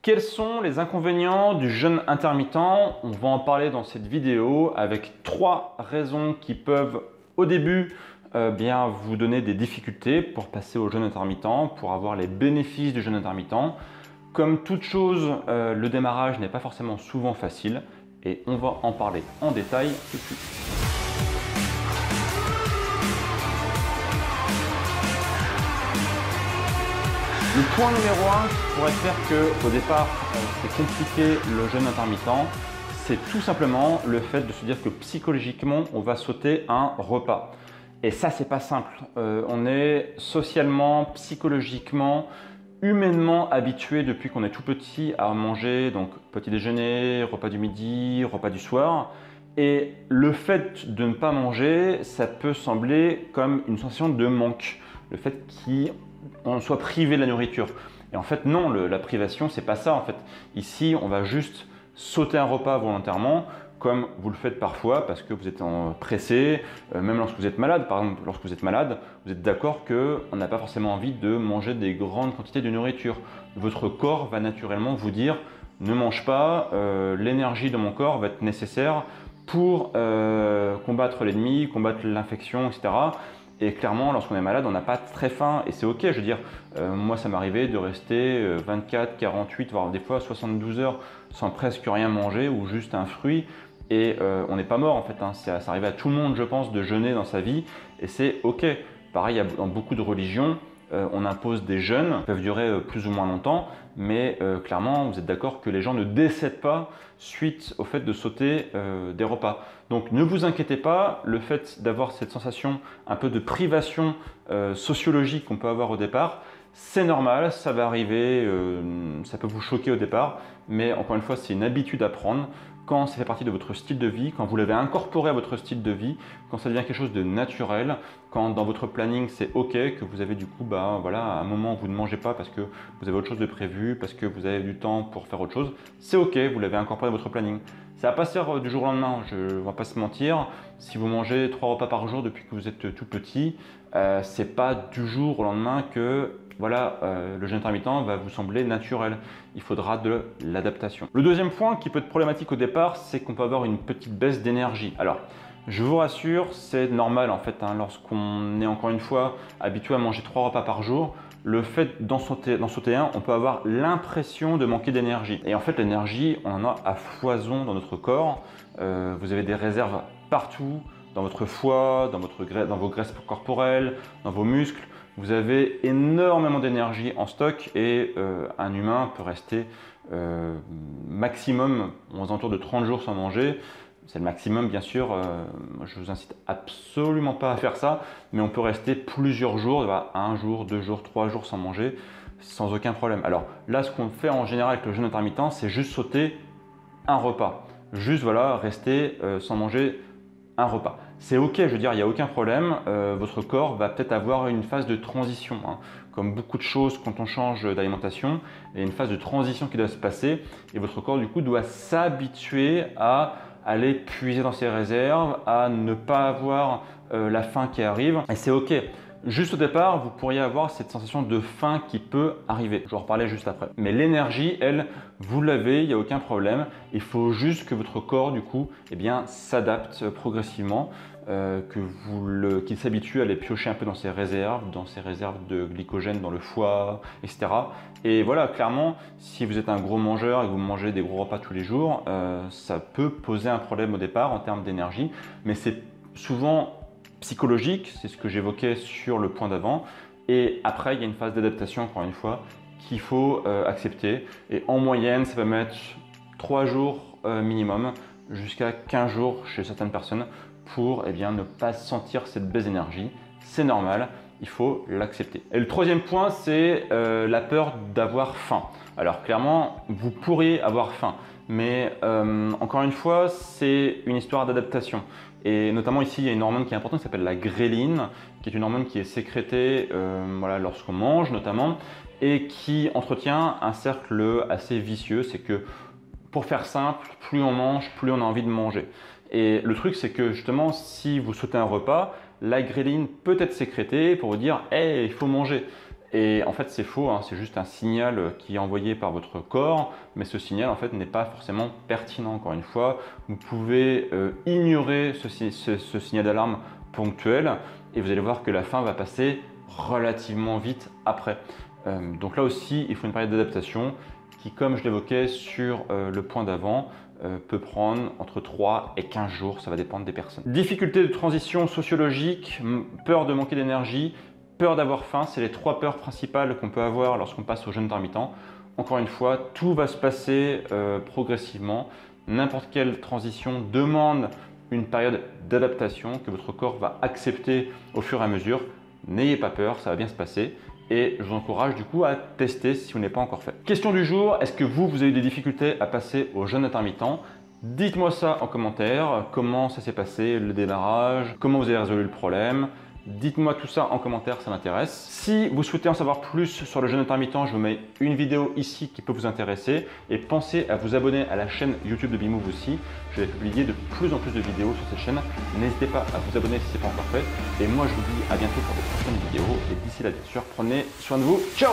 Quels sont les inconvénients du jeûne intermittent? On va en parler dans cette vidéo avec 3 raisons qui peuvent au début bien vous donner des difficultés pour passer au jeûne intermittent, pour avoir les bénéfices du jeûne intermittent. Comme toute chose, le démarrage n'est pas forcément souvent facile et on va en parler en détail tout de suite. Le point numéro 1 qui pourrait faire qu'au départ c'est compliqué le jeûne intermittent, c'est tout simplement le fait de se dire que psychologiquement on va sauter un repas. Et ça c'est pas simple, on est socialement, psychologiquement, humainement habitué depuis qu'on est tout petit à manger, donc petit déjeuner, repas du midi, repas du soir. Et le fait de ne pas manger, ça peut sembler comme une sensation de manque. Le fait qu'on soit privé de la nourriture. Et en fait, non, la privation, c'est pas ça. En fait, ici, on va juste sauter un repas volontairement, comme vous le faites parfois parce que vous êtes pressé, même lorsque vous êtes malade. Par exemple, lorsque vous êtes malade, vous êtes d'accord qu'on n'a pas forcément envie de manger des grandes quantités de nourriture. Votre corps va naturellement vous dire « ne mange pas, l'énergie de mon corps va être nécessaire pour combattre l'ennemi, combattre l'infection, etc. » Et clairement, lorsqu'on est malade, on n'a pas très faim et c'est ok. Je veux dire, moi ça m'arrivait de rester 24, 48, voire des fois 72 heures sans presque rien manger ou juste un fruit. Et on n'est pas mort en fait, hein. Ça arrive à tout le monde, je pense, de jeûner dans sa vie et c'est ok. Pareil, dans beaucoup de religions, on impose des jeûnes qui peuvent durer plus ou moins longtemps, mais clairement, vous êtes d'accord que les gens ne décèdent pas suite au fait de sauter des repas. Donc ne vous inquiétez pas, le fait d'avoir cette sensation un peu de privation sociologique qu'on peut avoir au départ, c'est normal, ça va arriver, ça peut vous choquer au départ, mais encore une fois, c'est une habitude à prendre. Quand ça fait partie de votre style de vie, quand vous l'avez incorporé à votre style de vie, quand ça devient quelque chose de naturel, quand dans votre planning c'est ok, que vous avez du coup, voilà, à un moment vous ne mangez pas parce que vous avez autre chose de prévu, parce que vous avez du temps pour faire autre chose, c'est ok, vous l'avez incorporé à votre planning. Ça va pas se faire du jour au lendemain, je ne vais pas se mentir. Si vous mangez 3 repas par jour depuis que vous êtes tout petit, c'est pas du jour au lendemain que voilà, le jeûne intermittent va vous sembler naturel. Il faudra de l'adaptation. Le deuxième point qui peut être problématique au départ, c'est qu'on peut avoir une petite baisse d'énergie. Alors, je vous rassure, c'est normal en fait, hein, lorsqu'on est encore une fois habitué à manger 3 repas par jour, le fait d'en sauter un, on peut avoir l'impression de manquer d'énergie. Et en fait, l'énergie, on en a à foison dans notre corps. Vous avez des réserves partout, dans votre foie, dans vos graisses corporelles, dans vos muscles. Vous avez énormément d'énergie en stock et un humain peut rester maximum aux alentours de 30 jours sans manger. C'est le maximum bien sûr, je vous incite absolument pas à faire ça, mais on peut rester plusieurs jours, 1 jour, 2 jours, 3 jours sans manger sans aucun problème. Alors là, ce qu'on fait en général avec le jeûne intermittent, c'est juste sauter un repas. Juste voilà, rester sans manger un repas. C'est ok, je veux dire, il n'y a aucun problème. Votre corps va peut-être avoir une phase de transition. Hein. Comme beaucoup de choses, quand on change d'alimentation, il y a une phase de transition qui doit se passer et votre corps du coup doit s'habituer à aller puiser dans ses réserves, à ne pas avoir la faim qui arrive. Et c'est ok. Juste au départ, vous pourriez avoir cette sensation de faim qui peut arriver. Je vais en reparler juste après. Mais l'énergie, elle, vous l'avez, il n'y a aucun problème. Il faut juste que votre corps, du coup, s'adapte progressivement, qu'il s'habitue à aller piocher un peu dans ses réserves de glycogène dans le foie, etc. Et voilà, clairement, si vous êtes un gros mangeur et que vous mangez des gros repas tous les jours, ça peut poser un problème au départ en termes d'énergie, mais c'est souvent psychologique, c'est ce que j'évoquais sur le point d'avant. Et après, il y a une phase d'adaptation, encore une fois, qu'il faut accepter. Et en moyenne, ça peut mettre 3 jours minimum, jusqu'à 15 jours chez certaines personnes pour ne pas sentir cette baisse d'énergie. C'est normal, il faut l'accepter. Et le troisième point, c'est la peur d'avoir faim. Alors clairement, vous pourriez avoir faim, mais encore une fois, c'est une histoire d'adaptation. Et notamment ici, il y a une hormone qui est importante qui s'appelle la gréline, qui est une hormone qui est sécrétée voilà, lorsqu'on mange notamment, et qui entretient un cercle assez vicieux. C'est que pour faire simple, plus on mange, plus on a envie de manger. Et le truc, c'est que justement, si vous sautez un repas, la gréline peut être sécrétée pour vous dire « Hey, il faut manger ». Et en fait, c'est faux, hein, c'est juste un signal qui est envoyé par votre corps, mais ce signal en fait n'est pas forcément pertinent. Encore une fois, vous pouvez ignorer ce signal d'alarme ponctuel et vous allez voir que la faim va passer relativement vite après. Donc là aussi, il faut une période d'adaptation qui, comme je l'évoquais sur le point d'avant, peut prendre entre 3 et 15 jours, ça va dépendre des personnes. Difficulté de transition sociologique, peur de manquer d'énergie, peur d'avoir faim, c'est les 3 peurs principales qu'on peut avoir lorsqu'on passe au jeûne intermittent. Encore une fois, tout va se passer progressivement. N'importe quelle transition demande une période d'adaptation que votre corps va accepter au fur et à mesure. N'ayez pas peur, ça va bien se passer. Et je vous encourage du coup à tester si vous n'avez pas encore fait. Question du jour, est-ce que vous avez eu des difficultés à passer au jeûne intermittent? Dites-moi ça en commentaire, comment ça s'est passé, le démarrage, comment vous avez résolu le problème. Dites-moi tout ça en commentaire, ça m'intéresse. Si vous souhaitez en savoir plus sur le jeûne intermittent, je vous mets une vidéo ici qui peut vous intéresser. Et pensez à vous abonner à la chaîne YouTube de BeMove aussi. Je vais publier de plus en plus de vidéos sur cette chaîne. N'hésitez pas à vous abonner si ce n'est pas encore fait. Et moi, je vous dis à bientôt pour de prochaines vidéos. Et d'ici là, bien sûr, prenez soin de vous. Ciao!